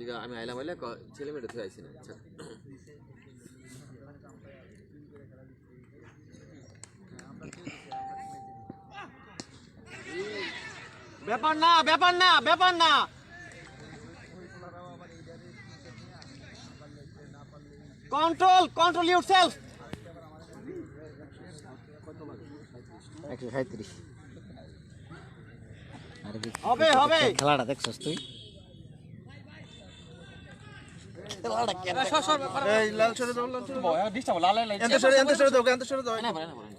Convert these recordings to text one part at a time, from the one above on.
লিগা আমি আইলাম আইলা ছেলে মেয়েটা থুয়ে আইছি না। আচ্ছা ব্যাপার না ব্যাপার না ব্যাপার না। Control control yourself. 137 হবে হবে। খেলাটা দেখছস তুই? খেলাটা কেন? এই লাল ছেড়ে দাও, লাল ছেড়ে দাও। ডিস্টার্ব লাল লাল। এন্তে ছেড়ে দাও, এন্তে ছেড়ে দাও। না পারে না পারে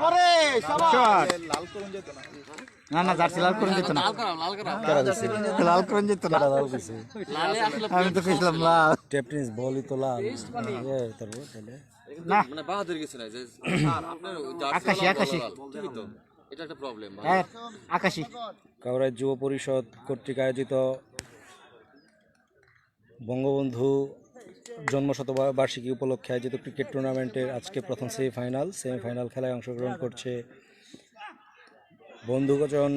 ওরে শাবাশ। লাল করুন যেত না। না না জার্সি লাল করে দিত না। লাল করা লাল করে দিত না। লালে আসলে আমি তো কইছিলাম লাল। টেপনিস বলই তো লাল তারপর তাহলে না মানে বাহাদুর গেছে না যে স্যার আপনার জার্সি আকাশি। ঠিকই তো এটা একটা প্রবলেম ভাই। হ্যাঁ আকাশী। কাউরাই যুব পরিষদ কর্তৃক আয়োজিত বঙ্গবন্ধু জন্মশতবার্ষিকী উপলক্ষে আয়োজিত ক্রিকেট টুর্নামেন্টের আজকে প্রথম সেমিফাইনাল খেলায় অংশগ্রহণ করছে বন্ধুগজন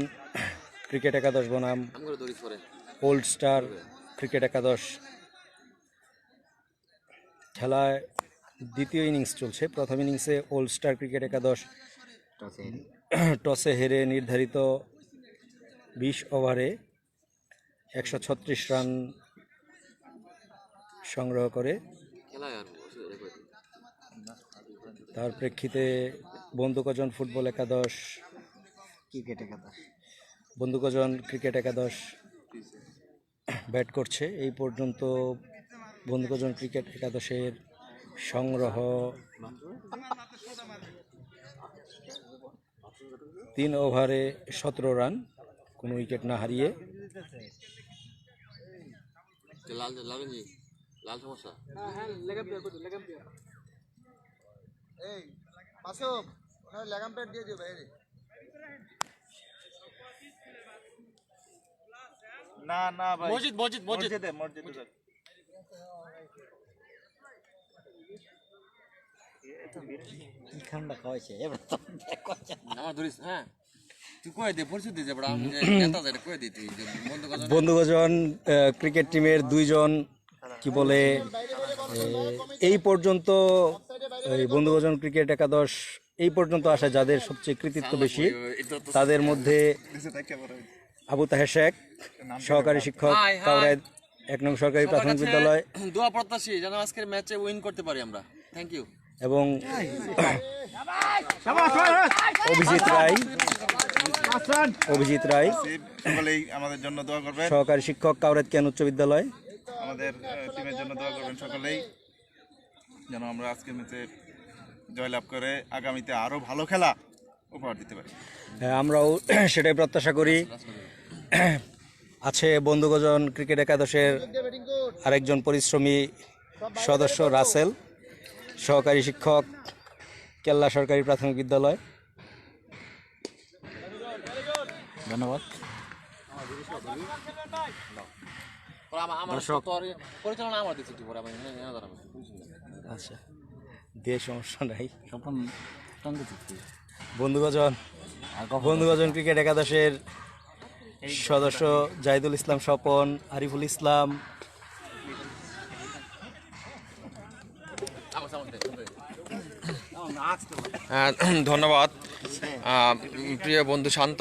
ক্রিকেট একাদশ বনাম আমগুলো দড়ি করে ওল্ড স্টার ক্রিকেট একাদশ। খেলায় দ্বিতীয় ইনিংস চলছে। প্রথম ইনিংসে ওল্ড স্টার ক্রিকেট একাদশ টসে হেরে নির্ধারিত 20 ওভারে 136 রান সংগ্রহ করে। খেলায় আর তার প্রেক্ষিতে বন্দুকজন ফুটবল একাদশ বন্দুকজন ক্রিকেট একাদশ ব্যাট করছে। এই পর্যন্ত বন্দুকজন ক্রিকেট একাদশের সংগ্রহ 3 ওভারে 17 রান, কোনো উইকেট না হারিয়ে। লাল লালজি লাল সমস্যা এই মাসুম ওখানে লাগাম প্যাড দিয়ে দিও বাইরে। না না ভাই, মসজিদ মসজিদ মসজিদ। মসজিদে ঠান্ডা খাওয়াইছে এবার তো আমার ধরিস হ্যাঁ তুই কয়ে দে পরিচয় দিয়ে যাবো আমি যে নেতা যেটা কয়ে দিই তুই যে বন্ধু বন্ধুগজন ক্রিকেট টিমের 2 জন কি বলে এই পর্যন্ত এই বন্ধুগজন ক্রিকেট একাদশ এই পর্যন্ত আসা যাদের সবচেয়ে কৃতিত্ব বেশি তাদের মধ্যে আবু তাহের শেখ, সহকারী শিক্ষক, কাউরাই 1 নং সরকারি প্রাথমিক বিদ্যালয়। দোয়া প্রত্যাশী যেন আজকের ম্যাচে উইন করতে পারি আমরা। Thank you. এবং অভিজিৎ রায় সকলেই আমাদের জন্য দোয়া করবেন। সহকারী শিক্ষক, কাউরাই কেন উচ্চ বিদ্যালয়। আমাদের টিমের জন্য দোয়া করবেন সকলেই, যেন আমরা আজকের ম্যাচে জয়লাভ করে আগামীতে আরো ভালো খেলা উপহার দিতে পারি। আমরাও সেটাই প্রত্যাশা করি। আছে বন্ধুগজন ক্রিকেট একাদশের আরেকজন পরিশ্রমী সদস্য রাসেল, সহকারী শিক্ষক, কেল্লা সরকারি প্রাথমিক বিদ্যালয়। ধন্যবাদ। পরিচালনা আমার দিচ্ছি পরে আমি আচ্ছা দিয়ে সমস্যা নাই। স্বপন বন্ধুগজন ক্রিকেট একাদশের সদস্য জাহিদুল ইসলাম স্বপন, আরিফুল ইসলাম, ধন্যবাদ প্রিয় বন্ধু শান্ত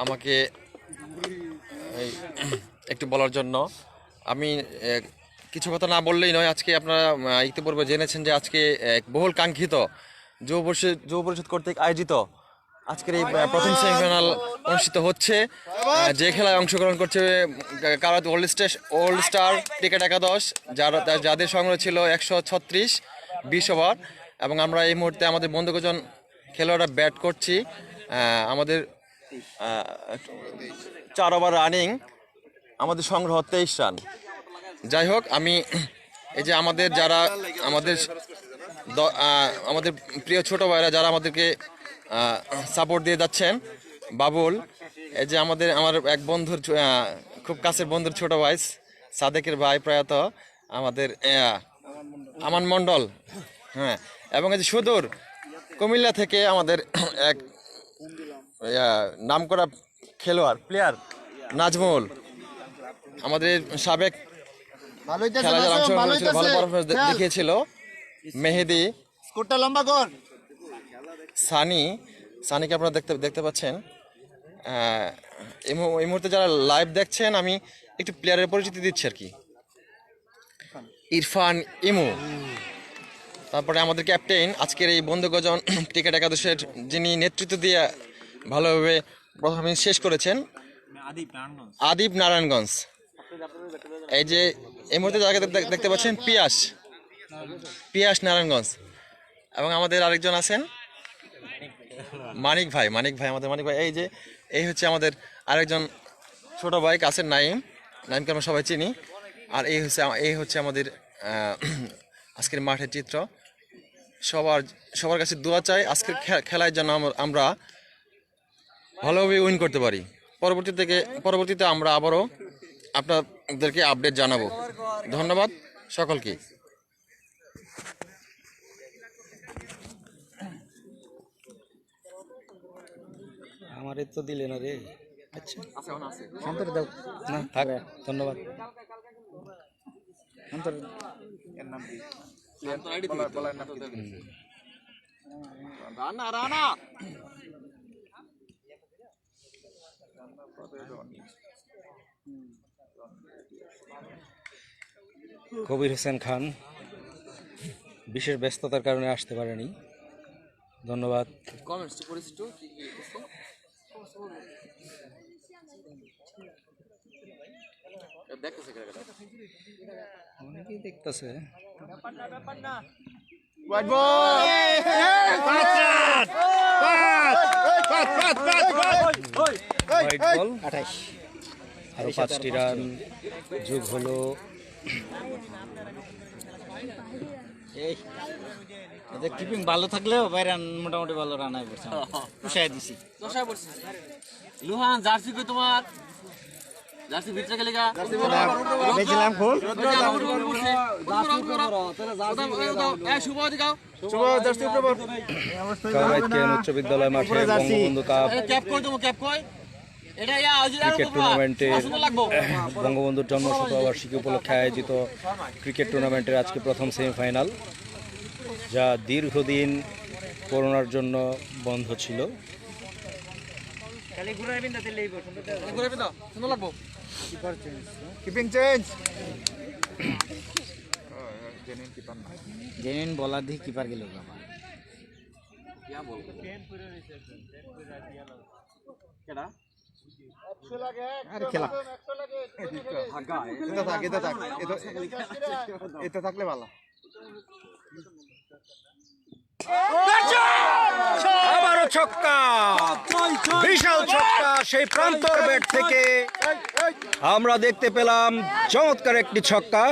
আমাকে একটু বলার জন্য। আমি কিছু কথা না বললেই নয়। আজকে আপনারা ইতিপূর্বে জেনেছেন যে আজকে বহুল কাঙ্ক্ষিত যুব পরিষদ কর্তৃক আয়োজিত আজকের এই প্রথম সেমিফাইনাল অনুষ্ঠিত হচ্ছে, যে খেলায় অংশগ্রহণ করছে কারাত ওল্ড স্টার ক্রিকেট একাদশ, যাদের সংগ্রহ ছিল 136 20 ওভার। এবং আমরা এই মুহূর্তে আমাদের বন্ধুকজন খেলোয়াড়রা ব্যাট করছি। আমাদের 4 ওভার রানিং, আমাদের সংগ্রহ 23 রান। যাই হোক, আমি এই যে আমাদের যারা আমাদের প্রিয় ছোট ভাইরা যারা আমাদেরকে সাপোর্ট দিয়ে যাচ্ছেন, বাবুল, এই যে আমার এক বন্ধুর খুব কাছের বন্ধুর ছোট ভাই সাদেকের ভাই প্রয়াত আমাদের আমান মণ্ডল, হ্যাঁ, এবং এই যে সুদূর কুমিল্লা থেকে আমাদের এক নামকরা খেলোয়াড় প্লেয়ার নাজমুল, আমাদের সাবেক ভালো হইতাছে খেলা যারা অংশগ্রহণ ভালো করেছিল, ভালো হইতাছে পারফরমেন্স দেখিয়েছিল। মেহেদি, স্কোরটা লম্বা কর সানিকে আপনারা দেখতে পাচ্ছেন। এই মুহূর্তে যারা লাইভ দেখছেন, আমি একটু প্লেয়ারের পরিচিতি দিচ্ছি আর কি। ইরফান ইমু, তারপরে আমাদের ক্যাপ্টেন আজকের এই বন্ধুগজন ক্রিকেট একাদশের, যিনি নেতৃত্ব দিয়ে ভালোভাবে প্রথমে শেষ করেছেন, আদিব নারায়ণগঞ্জ। এই যে এই মুহূর্তে যাকে দেখতে পাচ্ছেন পিয়াস নারায়ণগঞ্জ। এবং আমাদের আরেকজন আছেন মানিক ভাই, আমাদের মানিক ভাই। এই হচ্ছে আমাদের আরেকজন ছোট ভাই কাছের নাইমকে আমরা সবাই চিনি। আর এই হচ্ছে আমাদের আজকের মাঠের চিত্র। সবার কাছে দোয়া চাই আজকের খেলায় যেন আমরা ভালোভাবে উইন করতে পারি। পরবর্তীতে আমরা আবারও আপনাদেরকে আপডেট জানাবো। ধন্যবাদ সকলকে। আমার তো দিলে না রে। আচ্ছা অন্তরে দাও না, থাক, ধন্যবাদ। অন্তরে কবির হোসেন খান বিশেষ ব্যস্ততার কারণে আসতে পারেনি, ধন্যবাদ। অনেকেই দেখতেছে। হোয়াইট বল হোয়াইট বল 28, আরো 5টি রান যোগ হলো। এই এদের কিপিং ভালো থাকলেও বাইরে মোটামুটি ভালো রান আয় করছে, পুষায় দিছি। লুহান জার্সি কই তোমার? জার্সি ভিতরে গেলে গা বেছিলাম ফুল কাউরাইকেন উচ্চ বিদ্যালয় মাঠে বঙ্গবন্ধু কাপ ক্রিকেট টুর্নামেন্টের বঙ্গবন্ধুর জন্ম শতবার্ষিকী উপলক্ষে আয়োজিত ক্রিকেট টুর্নামেন্টের আজকে প্রথম সেমিফাইনাল, যা দীর্ঘদিন করোনার জন্য বন্ধ ছিল। কিপিং চেঞ্জ জেনুইন বলার দিয়ে কিপার গেল আরে খেলা এটা থাকলে ভালো। আবারও ছক্কা, বিশাল ছক্কা সেই প্রান্তর ব্যাট থেকে আমরা দেখতে পেলাম চমৎকার একটি ছক্কা।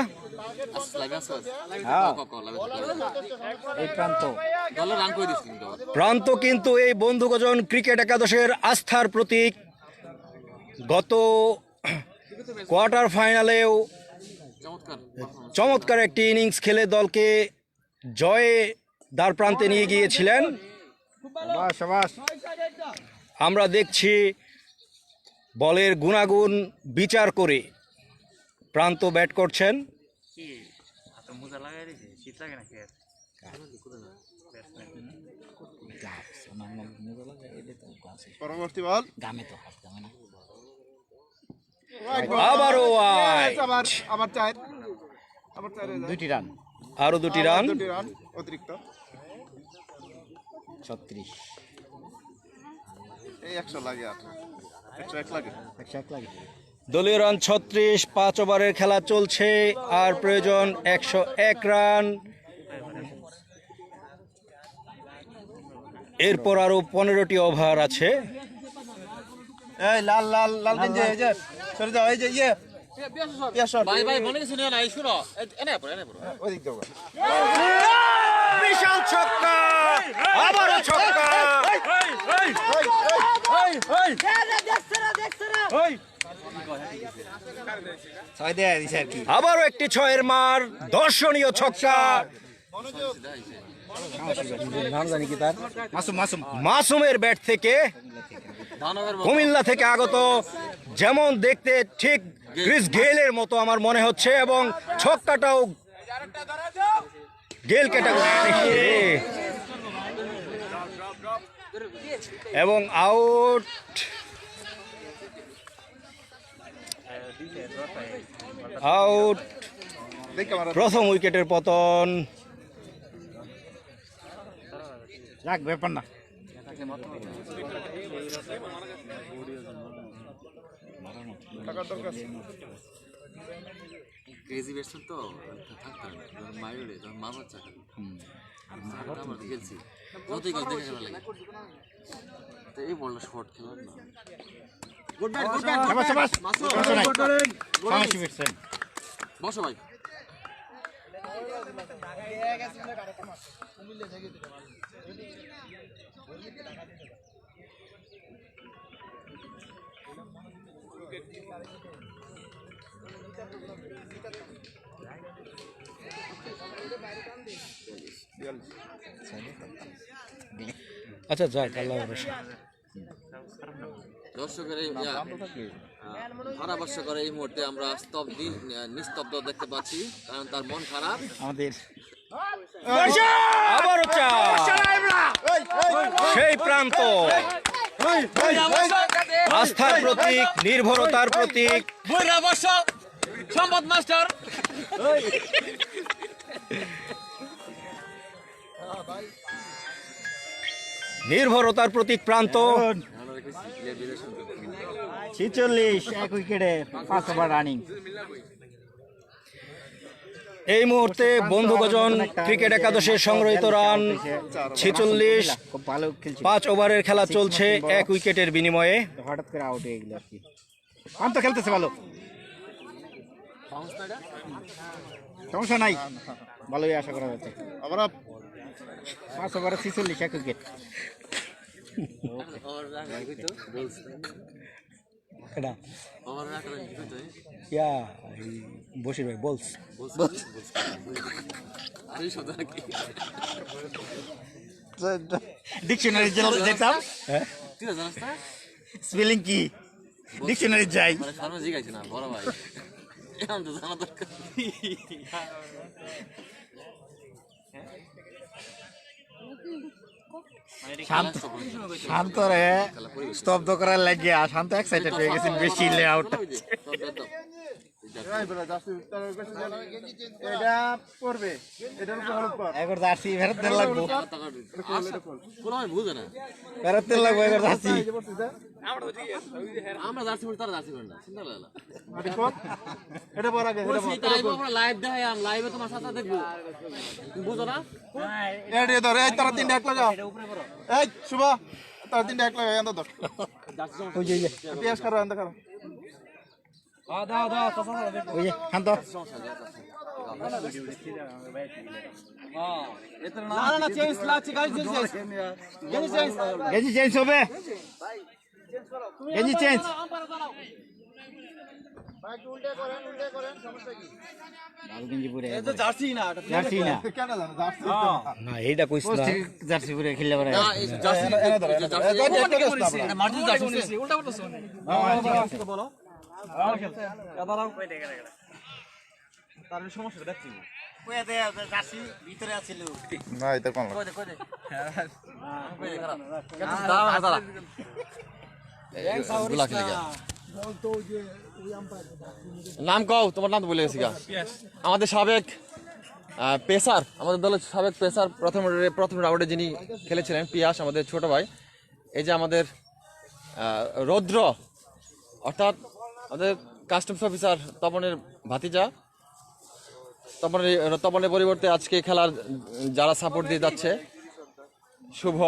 এই প্রান্ত কিন্তু এই বন্ধুগজন ক্রিকেট একাদশের আস্থার প্রতীক। গত কোয়ার্টার ফাইনালেও চমৎকার একটি ইনিংস খেলে দলকে জয়ে দ্বার প্রান্তে নিয়ে গিয়েছিলেন। আমরা দেখছি বলের গুণাগুণ বিচার করে প্রান্ত ব্যাট করছেন। পরবর্তী বল গামে তো হাত গামে না। আবারও আবার চার 2টি রান, আরো 2টি রান অতিরিক্ত 36 এই 100 লাগে 101 লাগে 101 লাগে। দলীয় রান 36, 5 ওভারের খেলা চলছে আর প্রয়োজন 101 রান। এরপর আরো 15টি ওভার আছে। এই লাল লাল লাল দিন যে এই যে সরে যাও, এই যে ওদিক দাও। বিশাল ছক্কা, আবারও ছক্কা, ছয় দেয়া দিছে আর কি। আবারও একটি 6-এর মার, দর্শনীয় ছক্কা। নাম জানি কি তার, মাসুম মাসুম মাসুমের ব্যাট থেকে, দানবের মতো। কুমিল্লা থেকে আগত, যেমন দেখতে ঠিক ক্রিস গেইলের মতো আমার মনে হচ্ছে, এবং ছক্কাটাও গেল ক্যাটাগরি, এবং আউট। আউট, প্রথম উইকেটের পতন। যাক ব্যাপার না। ক্রেজি ব্যাটসম্যান তো থাকতে হবে, যখন মাইরে তখন মারার চাকা আমরা তো খেলছি যতই কাজ দেখে খেলা লাগে। তো এই বলটা শর্ট খেলার না। গুড ব্যাট, গুড ব্যাট, শাবাশ শাবাশ, মাসুদ, সমস্যা নাই, সমস্যা মিটছে। বসো ভাই। আচ্ছা যাক, আল্লাহ ভরসা। দর্শকের এই ধারাভাষ্য করে এই মুহূর্তে আমরা নিস্তব্ধ দেখতে পাচ্ছি, কারণ তার মন খারাপ। আমাদের আবারও চার, সেই প্রান্ত, আস্থার প্রতীক, নির্ভরতার প্রতীক, সম্পদ মাস্টার নির্ভরতার প্রতীক প্রান্ত। 46 এক উইকেটে 5 ওভার রানিং। এই মুহূর্তে বন্ধুগজন ক্রিকেট একাদশের সংগ্রহিত রান 46। খুব ভালো খেলছে, 5 ওভারের খেলা চলছে 1 উইকেটের বিনিময়ে। হঠাৎ করে আউট হয়ে গেল আর কি। তো খেলতেছে ভালো, সমস্যা নাই, ভালোই আশা করা যাচ্ছে। আমরা 5 ওভারে 46 এক উইকেট। এটা ইয়া বশির ভাই বলস। ডিকশনারি যেতাম, হ্যাঁ, স্পেলিং কি ডিকশনারি যাই। জিগাইছে না বড় ভাই, এখন তো জানা দরকার। শান্ত শান্ত রে স্তব্ধ করার লাগিয়া শান্ত এক্সাইটেড হয়ে গেছে বেশি লেআউট। এটা পড়বে, এটার উপর হলুদ পর। এবার জার্সি ফেরত দিতে লাগবো, কোনো ভাই বুঝে না, ফেরত দিতে লাগবো এবার জার্সি। আমরা জার্সি পড়ি, তারা জার্সি পড়ে না, চিন্তা লাগে না। এটা পর আগে, এটা পর। আমরা লাইভ দেখাই, লাইভে তোমার সাথে দেখবো, তুমি বুঝো না? এটা ধর, এই তারা তিনটা এক লাগা। এই শুভ, তারা তিনটা এক লাগা, এন্দ ধর। ওই যে পেঁয়াজ খারো, এন্দ খারো। ওই যে শান্ত গেঞ্জি চেঞ্জ হবে, গেঞ্জি চেঞ্জ। গেঞ্জি পরে জার্সি না কেন জানো জার্সি? না, এইটা কইছ না। জার্সি পরে খেললে পারে। না, এই জার্সি এনে ধর, এনে ধর। মার্জিন জার্সি জার্সি ভিতরে আছিল। না, এটা কোন লোক? নাম কও, তোমার নাম তো বলে গেছি গা। আমাদের সাবেক পেসার, আমাদের দলের সাবেক পেসার, প্রথম রাউন্ডে যিনি খেলেছিলেন, পিয়াস, আমাদের ছোট ভাই। এই যে আমাদের রৌদ্র, অর্থাৎ আমাদের কাস্টমস অফিসার তপনের ভাতিজা। তপনের পরিবর্তে আজকে খেলার যারা সাপোর্ট দিয়ে যাচ্ছে, শুভ,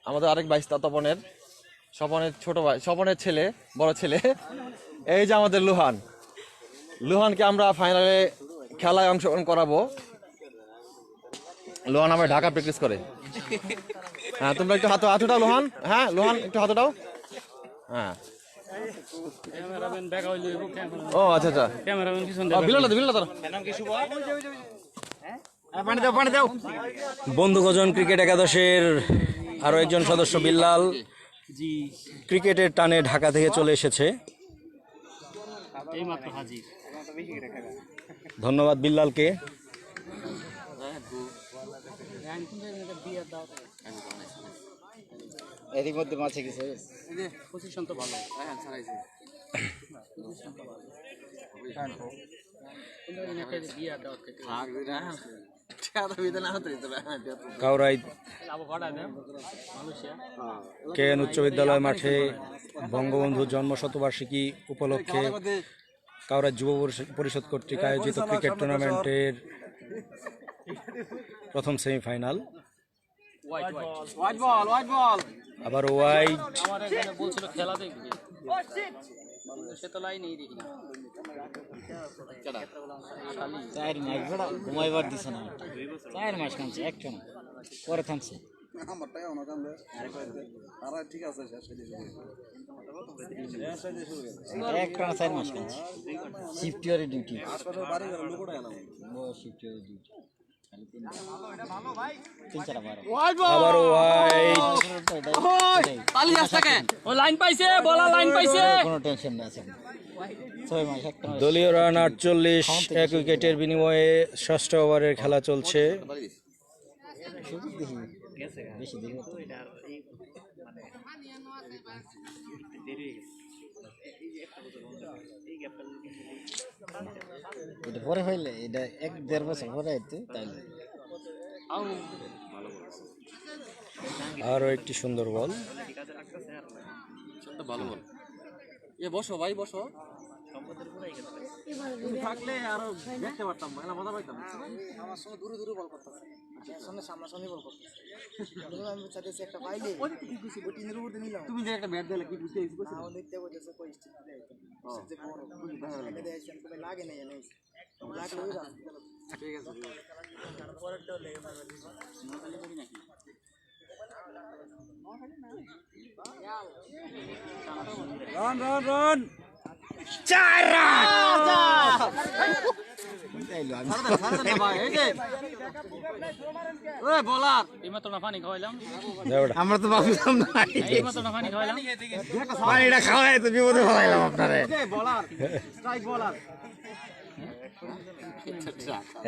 আমাদের আরেক বাইস্তা তপনের, স্বপনের ছোট ভাই, স্বপনের ছেলে, বড় ছেলে। এই যে আমাদের লুহানকে আমরা ফাইনালে খেলায় অংশগ্রহণ করাবো। লোহান আমার ঢাকা প্র্যাকটিস করে। হ্যাঁ, তোমরা একটু হাতটাও লোহান। হ্যাঁ লোহান, একটু হাতটাও। হ্যাঁ, ও আচ্ছা আচ্ছা, বিলাল তোর বন্ধুগজন ক্রিকেট একাদশের আরও একজন সদস্য বিল্লাল ক্রিকেটের টানে ঢাকা থেকে চলে এসেছে। ধন্যবাদ বিল্লালকে। এরই মধ্যে মাছে গেছে কাউরাই কেএন উচ্চ বিদ্যালয় মাঠে বঙ্গবন্ধু জন্মশতবার্ষিকী উপলক্ষে কাউরাই যুব পরিষদ কর্তৃক আয়োজিত ক্রিকেট টুর্নামেন্টের প্রথম সেমিফাইনাল। আবার ওয়াইড চার মাস বেড়া ঘুমাইবার দিছে না, 4 মাস কামছে একটা না, পরে থামছে। একটা না 4 মাস কামছে। শিফটিয়ারি ডিউটি, শিফটিয়ারি ডিউটি আবার ওয়াইড কোনো টেনশন না আছে। 6 মাস একটা মাস। দলীয় রান 48, 1 উইকেটের বিনিময়ে ষষ্ঠ ওভারের খেলা চলছে। বেশি দেখি এটা পরে হইলে এটা 1-1.5 বছর পরে হইতো তাইলে আরও একটি সুন্দর বল। ভালো বল। বসো ভাই বসো। থাকলে আরো দেখতে পারতাম, মজা পাইতাম। আমার সঙ্গে দূরে দূরে বল করতাম, সামনাসামনি বল করতাম। আমি চাইতেছি একটা পাইলে টিনের উপর নিলাম। তুমি যে একটা ব্যাট দিলে কি বুঝতে ইচ্ছা করছিস? আমি দেখতে বলতেছে কই স্টিক দিলে যে বড় বুঝি ভালো লাগে আমি কই লাগে না জানিস লাগলো ঠিক আছে। পরেরটা লেগে মারবে নখালি করি নাকি রান রান রান 4 রান আমরা তো ভাবলাম না পানিটা খাওয়াই তো বিপদে ফেলাইলাম আপনারে।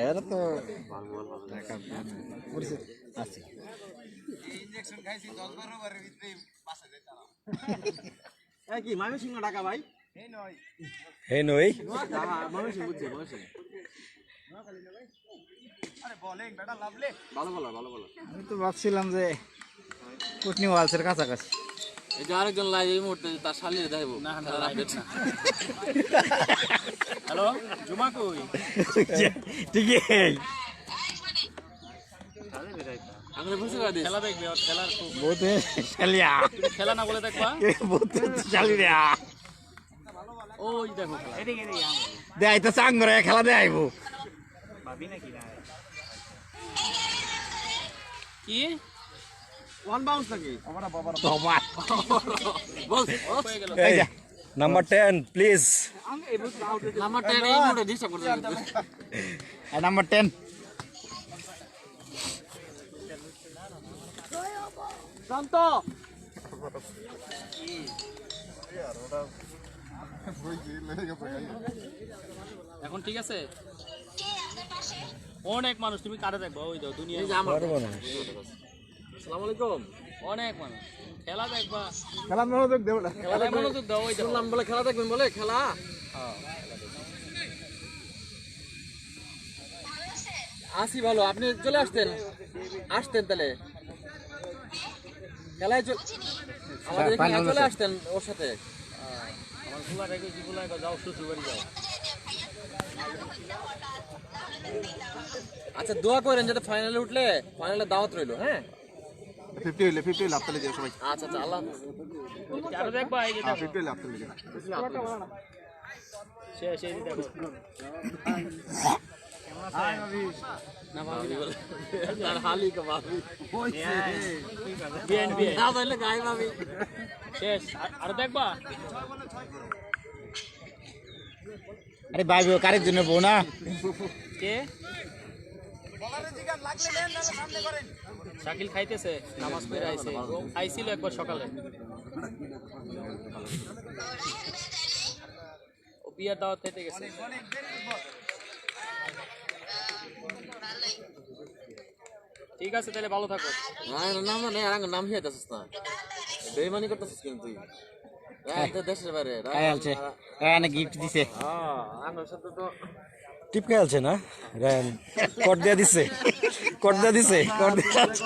এরা তো আছে কি মানুষ সিংহ ঢাকা ভাই হে নই মানুষ বুঝছে ভালো বলার ভালো বলার। আমি তো ভাবছিলাম যে কুটনি ওয়ালসের কাছাকাছি। এই যে আরেকজন লাইভ এই মুহূর্তে তার শালিরে দেখবো না আপডেট না। হ্যালো জুমা কই ঠিক আছে আমরা বুঝতে পারি খেলা দেখবে ওর খেলার খুব বহুতে শালিয়া তুমি খেলা না বলে দেখবা বহুতে শালিয়া ওই দেখো খেলা এদিকে এদিকে দেয় তো চাং করে খেলা দেয় ভাবি নাকি না কি ওয়ান বাউন্স নাকি তোমার বল হয়ে গেল নাম্বার 10 প্লিজ। নাম্বার 10 এই মুহূর্তে ডিস্টার্ব করতে নাম্বার 10 শান্ত এখন ঠিক আছে অনেক মানুষ তুমি কারে দেখবা ওই দাও দুনিয়া এই যে আমার পারবো না। আসসালামু আলাইকুম অনেক মানুষ খেলা দেখবা খেলা মনোযোগ দেব না খেলা মনোযোগ দাও ওই দাও শুনলাম বলে খেলা দেখবেন বলে খেলা আসি ভালো আপনি চলে আসতেন তাহলে খেলায় আমাদের এখানে চলে আসতেন ওর সাথে। আমার খোলা রেখে জীবনে যাও শ্বশুর বাড়ি যাও আচ্ছা দোয়া করেন যাতে ফাইনালে উঠলে ফাইনালে দাওয়াত রইলো। হ্যাঁ 50 হইলে 50 হইলে আপতালে যাও সবাই। আচ্ছা আচ্ছা আল্লাহ আরো দেখবা এই যে দেখো 50 হইলে আপতালে যাও। শেষ এই যে দেখো না ভাবি বলে তার হালি কা ভাবি বিএনপি না বললে গায় ভাবি শেষ আর দেখবা আরে ভাই কারের জন্য বউ না কে শাকিল খাইতেছে, নামাজ পড়ে আইছে, আইছিল একবার সকালে। ও বিয়ার দাওয়াত খাইতে গেছে। ঠিক আছে তাহলে, ভালো থাকো। নাম নেই আর নাম হিয়াইতেছিস না, বেইমানি করতেছিস কিন্তু তুই। দেশের বাইরে আলছে রায়হানে গিফট দিছে। আমার সাথে তো টিপকে আলছে না রায়ান, কট দিয়া দিছে, কট দিয়া দিছে, কট দিয়া আছে।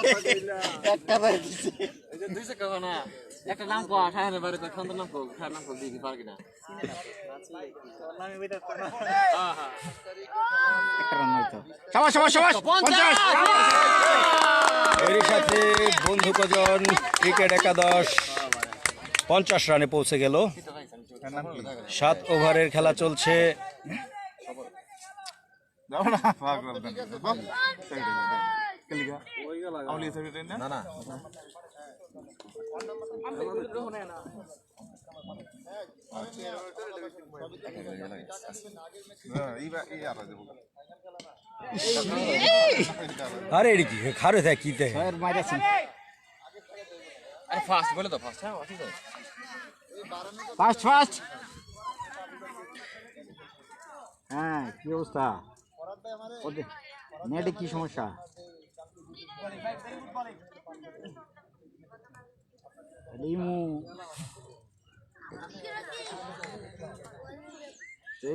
একটা বার দিছে। এই যে দুইছে কেন না, একটা নাম কো, শাহের বাইরে তো খান নাম কো, খান নাম কো দিই পার কিনা। একটা রান হইতো। শাবাশ শাবাশ শাবাশ 50। এরই সাথে বন্ধু কজন ক্রিকেট একাদশ 50 রানে পৌঁছে গেল। 7 ওভারের খেলা চলছে। যাও না ভাগ করবেন কেলিগা আমলি সেক্রেটারি না না এই আর দেব আরে এটি কি খারে থাকে কি দেখে ছয়ের মাইরাছেন। আরে ফাস্ট বলে তো, ফাস্ট। হ্যাঁ ঠিক আছে। Fast fast. হ্যাঁ কি অবস্থা? ওদের নেটে কি সমস্যা? লিমু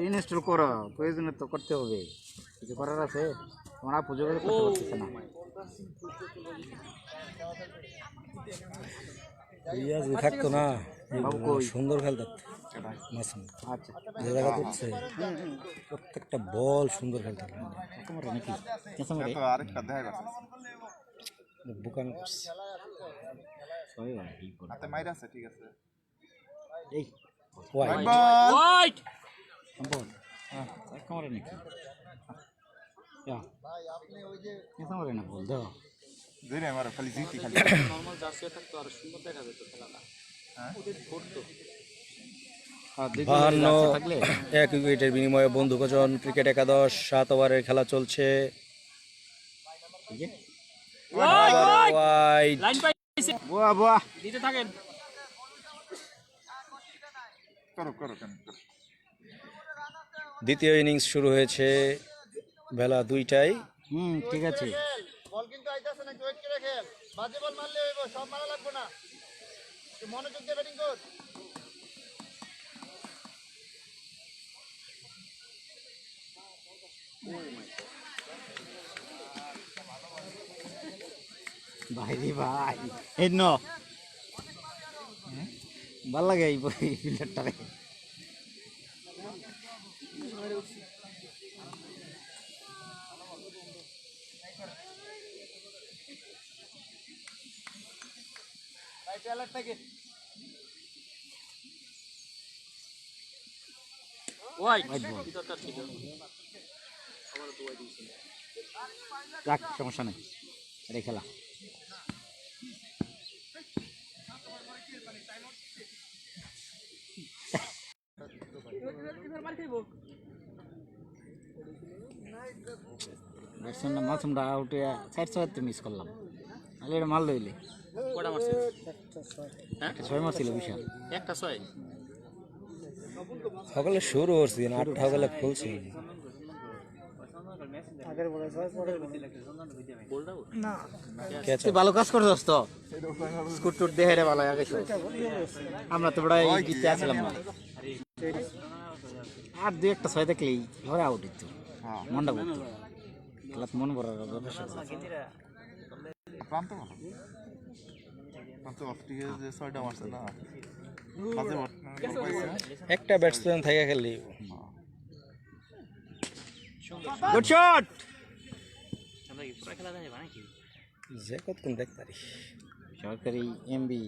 ইনস্টল করো, প্রয়োজনে তো করতে হবে। কিছু করার আছে? তোমরা পুজো করে করতে পারতেছে না। রিয়াজ থাকতো না, বাবু কই? সুন্দর খেলতো মাসুম। আচ্ছা যে জায়গা করছে প্রত্যেকটা বল সুন্দর খেলতো, তোমার নাকি কেসামরে তো আরেকটা দেখা গেছে বুকান সবাই কি করে? হাতে মাইরা আছে, ঠিক আছে। এই ওয়াই ওয়াইট সম্পদ কেসামরে নাকি? কেসামরে না বল দাও। ধরে আমার খালি জিতি খালি নরমাল জার্সি থাকতো আর সুন্দর দেখা যেত খেলাটা। ওদের ধরতো। আর দুই 52 থাকলে 1 উইকেটের বিনিময়ে বন্ধু কজন ক্রিকেট একাদশ 7 ওভারের খেলা চলছে। ঠিক আছে। ওয়াইড লাইন পাইছে, বুয়া বুয়া দিতে থাকেন। করো করো কেন করো। দ্বিতীয় ইনিংস শুরু হয়েছে বেলা 2টায়। ঠিক আছে। বল কিন্তু আইতাছে না, ওয়েট করে খেল। বাজে বল মারলে হইব, সব মারা লাগবে না। তুই মনোযোগ দিয়ে ব্যাটিং কর। ভাই রে ভাই এই ন ভাল লাগে এই ফিল্ডারটারে। White White ball. ভিতরটা ছিল। যাক সমস্যা নেই, এটাই খেলা। ব্যাটসম্যান মাসুমটা আউটে 4 মিস করলাম, নাহলে এটা মারলো হইলে। কটা মারছে? হ্যাঁ 6 মারছিল বিশাল। একটা 6। সকালে শুরু করছি না, 8টা সকালে খুলছি। তুই ভালো কাজ করছস তো, স্কুট টুট দেখে রে ভালো আগে। আমরা তো বড় ইতে আসলাম না। আর 2-1 6 দেখলেই ঘরে আউট দিত, মনটা বলতো খেলা মন ভরার যথেষ্ট। প্রান্ত ভালো, প্রান্ত ভালো, ঠিক আছে। যে 6টা মারছে না, মাঝে একটা ব্যাটসম্যান থেকে খেললি গুড শট। যে কতক্ষণ দেখতে পারি। সরকারি এমবি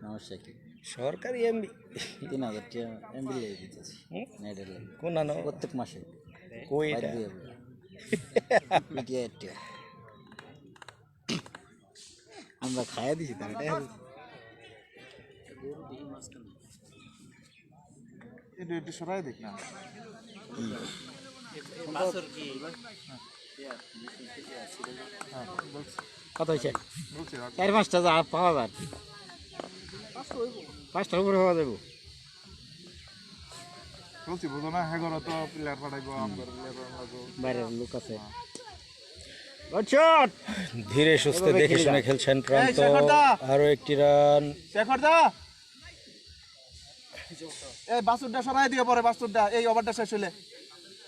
নমস্কার, সরকারি এমবি 3000 টাকা এমবি লেগে দিতেছি নেটের লাগে কোন নানো প্রত্যেক মাসে। কইটা আমরা খাইয়া দিছি তার একটু সরাই দেখ না। কত হয়েছে 4-5টা যা পাওয়া যায় 5টার উপরে পাওয়া যাবো বলছি বুঝো না হ্যাঁ তো প্লেয়ার পাঠাইবো আমার প্লেয়ার পাঠাইবো বাইরের লোক আছে ধীরে সুস্থে দেখে শুনে খেলছেন প্রান্ত। আরো একটি রান। শেখর দা এই বাসুরটা সরাই দিও পরে বাসুরটা এই ওভারটা শেষ হইলে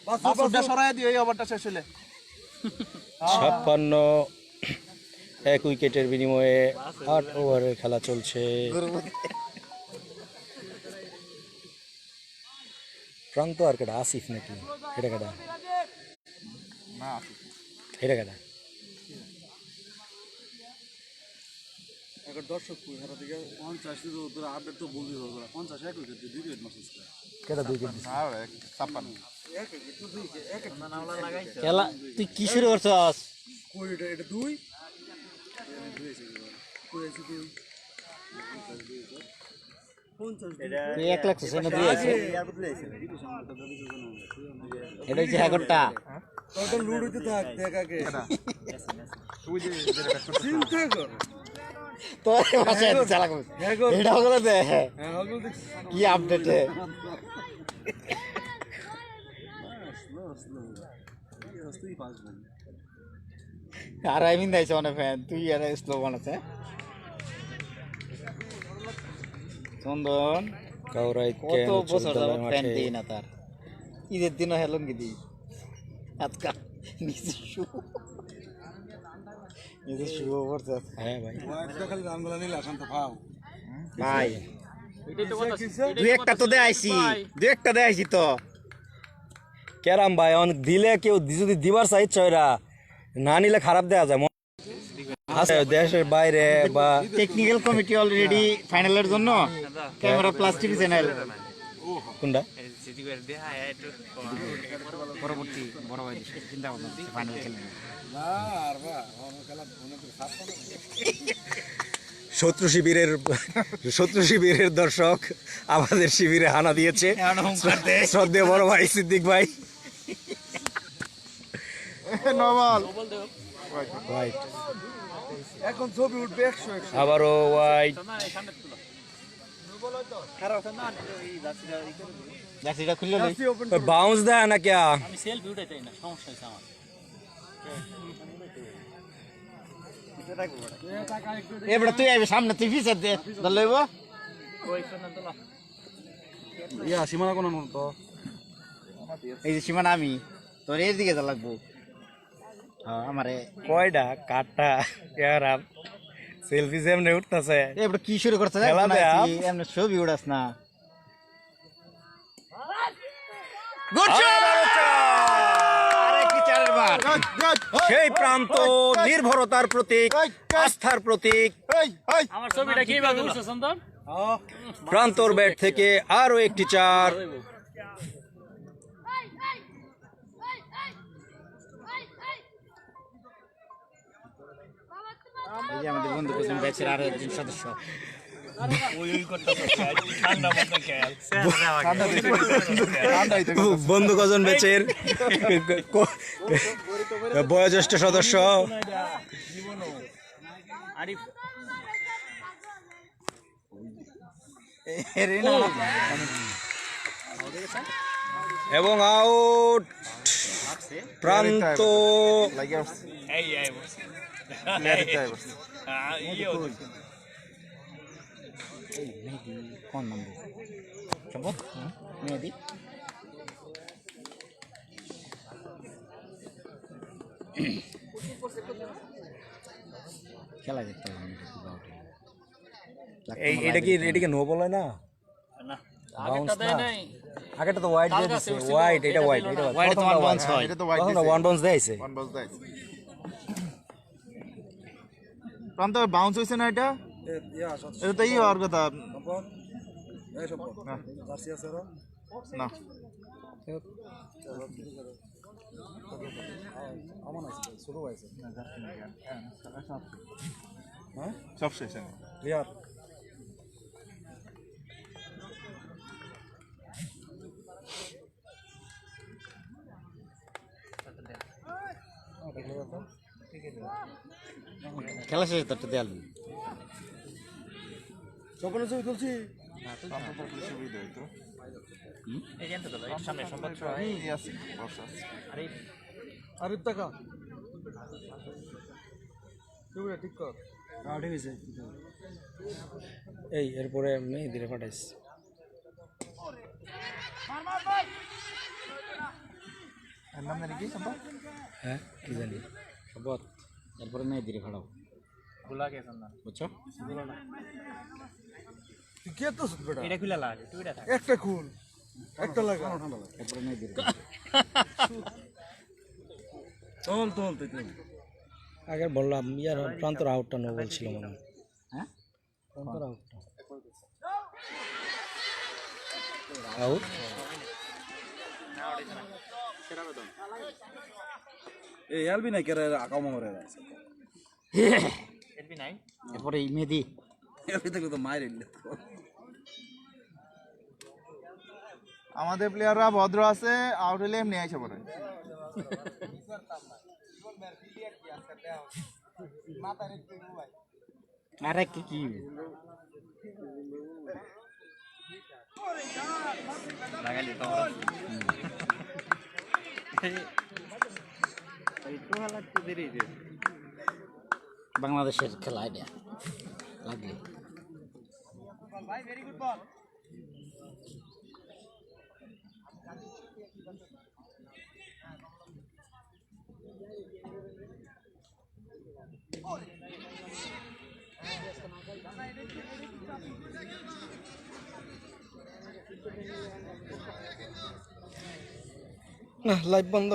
বাসুরটা সরাই দিও এই ওভারটা শেষ হইলে 56 এক উইকেটের বিনিময়ে 8 ওভারের খেলা চলছে। প্রান্ত আর কেটা আসিফ নাকি এটা কেটা না এটা কেটা কেটা 2 উইকেট না 56 খেলা তুই কি শুরু করছস তুই 1 লাখ না 2 আছে এটা হচ্ছে হ্যাগরটা তোর ভাষায় চালা কর এটা হলো দে কি আপডেট আর আই মিন দাইছ অনেক ফ্যান তুই আর স্লো বানাছে চন্দন কাউরাইত কত বছর যাবত ফ্যান দিই না তার ঈদের দিনও হেলঙ্গি দিই আজকা নিজে শুভ করছে হ্যাঁ ভাই ভাই এটাই তো কথা দুই একটা তো দেখাইছি দুই একটা দেখাইছি তো ক্যারাম ভাই অনেক দিলে কেউ যদি দিবার চাই চয়রা না নিলে খারাপ দেয়া যায় আচ্ছা দেশের বাইরে বা টেকনিক্যাল কমিটি অলরেডি ফাইনালের জন্য ক্যামেরা প্লাস টিভি চ্যানেল কোনটা পরবর্তী বড় ভাই চিন্তা ভাবনা ফাইনাল খেলবে শত্রু শিবিরের দর্শক আমাদের শিবিরে হানা দিয়েছে শ্রদ্ধেয় বড় ভাই সিদ্দিক ভাই নবল হোয়াইট এখন ছবি উঠবে 100 আবারও হোয়াইট জার্সিটা খুললো লই বাউন্স দেয় না ক্যা আমি সেলফি উঠাইতে না সমস্যা হইছে আমার এবারে তুই আইবি সামনে তুই পিছে দে দল লইব ওই শোনা তো না সীমানা কোন তো এই যে সীমানা আমি তোর এর দিকে যা লাগবো হ্যাঁ আমারে কয়টা কাটটা ইয়ারাম সেলফি সামনে উঠতাছে এবারে কি শুরু করছ খেলা দে আপ। এমনি ছবি উড়াস না আরেকটি চারের বার সেই প্রান্ত নির্ভরতার প্রতীক আস্থার প্রতীক আমার ছবিটা কিভাবে উঠছে চন্দন প্রান্তর ব্যাট থেকে আরো একটি 4 এই যে আমাদের বন্ধু প্রথম ব্যাচের আরো একজন সদস্য বন্ধু কজন বেচের বয়োজ্যেষ্ঠ সদস্য আরিফ এবং আউট প্রান্ত এই এই বস কোন নম্বর সম্ভব মেহেদি খেলা দেখতে হবে এটা কি নো বলে না না আগেরটা দেয় নাই আগেটা তো হোয়াইট দিয়ে দিছে হোয়াইট এটা হোয়াইট এটা হোয়াইট তোমার বাউন্স হয় এটা তো হোয়াইট তখন ওয়ান বাউন্স দেয়ছে ওয়ান বল দেয় প্রান্ত বাউন্স হইছে না এটা এটা তো ই হওয়ার কথা না সব শেষ ক্লিয়ার খেলা শেষে তো একটা দেয়াল এই এরপরে মেহেদিরে পাঠাইছি। হ্যাঁ কি জানি শপথ এরপরে মেয়ে দিলে খাড়াও খোলা গেছে না বুঝছো এটা খুলে লাগে তুই এটা এরপরে মেয়ে দিলে আগে বললাম ইয়ার প্রান্তর আউটটা নেবো বলছিল মনে হয়। হ্যাঁ প্রান্তর আউটটা আউট এই এলবি না কেরে আকাম করে এলবি নাই এরপরে এই মেহেদি এলবি থেকে তো মাইর এলে আমাদের প্লেয়াররা ভদ্র আছে, আউট হলে এমনি আইসা পড়ে। আরে কি লাগালি তো একটু হালাত তো দেরি দে বাংলাদেশের খেলা এটা লাগলে না লাইভ বন্ধ।